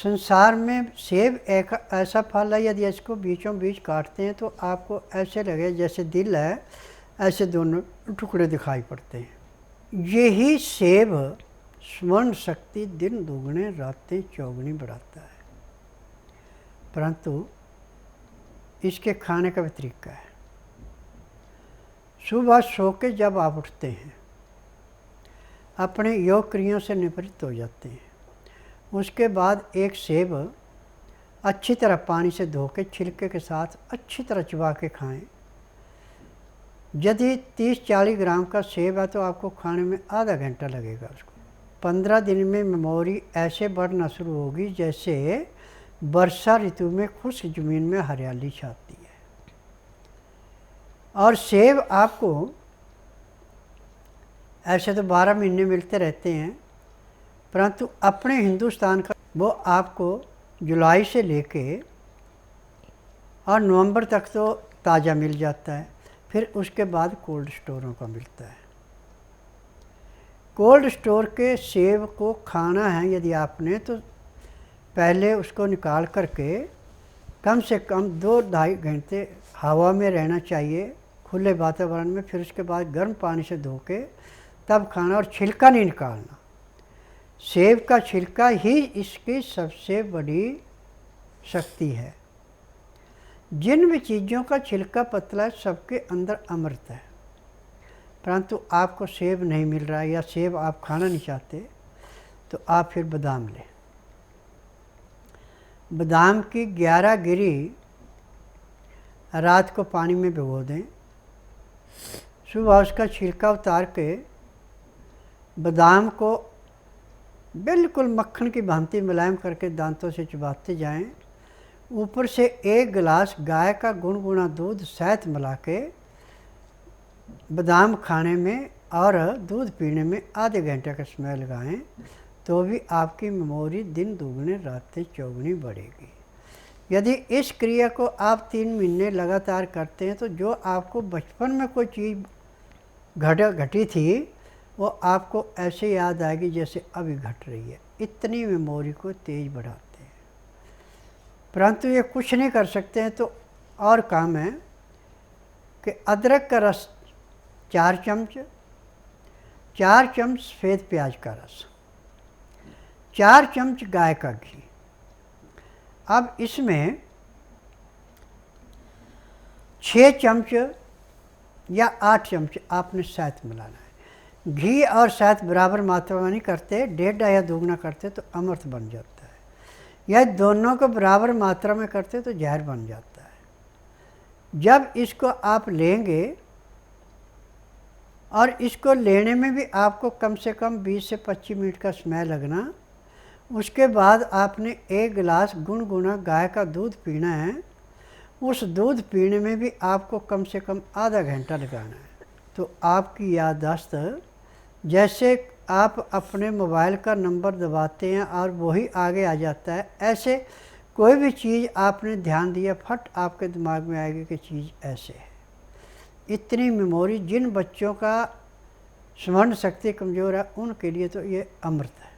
संसार में सेब एक ऐसा फल है, यदि इसको बीचों बीच काटते हैं तो आपको ऐसे लगे जैसे दिल है, ऐसे दोनों टुकड़े दिखाई पड़ते हैं। यही सेब स्मरण शक्ति दिन दुगने रातें चौगुनी बढ़ाता है, परंतु इसके खाने का भी तरीका है। सुबह सो के जब आप उठते हैं, अपने योग क्रियाओं से निवृत्त हो जाते हैं, उसके बाद एक सेब अच्छी तरह पानी से धो के छिलके के साथ अच्छी तरह चबा के खाएं। यदि 30-40 ग्राम का सेब है तो आपको खाने में आधा घंटा लगेगा। उसको 15 दिन में मेमोरी ऐसे बढ़ना शुरू होगी जैसे वर्षा ऋतु में खुश्क ज़मीन में हरियाली छाती है। और सेब आपको ऐसे तो 12 महीने मिलते रहते हैं, परंतु अपने हिंदुस्तान का वो आपको जुलाई से लेके और नवंबर तक तो ताज़ा मिल जाता है, फिर उसके बाद कोल्ड स्टोरों का मिलता है। कोल्ड स्टोर के सेब को खाना है यदि आपने, तो पहले उसको निकाल करके कम से कम 2-2.5 घंटे हवा में रहना चाहिए, खुले वातावरण में। फिर उसके बाद गर्म पानी से धो के तब खाना, और छिलका नहीं निकालना। सेब का छिलका ही इसकी सबसे बड़ी शक्ति है। जिन भी चीज़ों का छिलका पतला है सबके अंदर अमृत है, परंतु आपको सेब नहीं मिल रहा है या सेब आप खाना नहीं चाहते, तो आप फिर बादाम लें। बादाम की 11 गिरी रात को पानी में भिगो दें, सुबह उसका छिलका उतार के बादाम को बिल्कुल मक्खन की भांति मुलायम करके दांतों से चबाते जाएं। ऊपर से 1 गिलास गाय का गुनगुना दूध शहद मिला के बादाम खाने में और दूध पीने में आधे घंटे का समय लगाएं, तो भी आपकी मेमोरी दिन दुगने रातें चौगुनी बढ़ेगी। यदि इस क्रिया को आप 3 महीने लगातार करते हैं तो जो आपको बचपन में कोई चीज़ घटी थी वो आपको ऐसे याद आएगी जैसे अभी घट रही है। इतनी मेमोरी को तेज बढ़ाते हैं, परंतु ये कुछ नहीं कर सकते हैं। तो और काम है कि अदरक का रस 4 चम्मच, 4 चम्मच सफ़ेद प्याज का रस, 4 चम्मच गाय का घी। अब इसमें 6 चम्मच या 8 चम्मच आपने शहद मिलाना है। घी और शहद बराबर मात्रा में नहीं करते, 1.5 या दोगुना करते तो अमृत बन जाता है, या दोनों को बराबर मात्रा में करते तो जहर बन जाता है। जब इसको आप लेंगे, और इसको लेने में भी आपको कम से कम 20 से 25 मिनट का समय लगना। उसके बाद आपने 1 गिलास गुनगुना गाय का दूध पीना है। उस दूध पीने में भी आपको कम से कम आधा घंटा लगाना है। तो आपकी याददाश्त, जैसे आप अपने मोबाइल का नंबर दबाते हैं और वही आगे आ जाता है, ऐसे कोई भी चीज़ आपने ध्यान दिया, फट आपके दिमाग में आएगी कि चीज़ ऐसे है। इतनी मेमोरी, जिन बच्चों का स्मरण शक्ति कमज़ोर है उनके लिए तो ये अमृत है।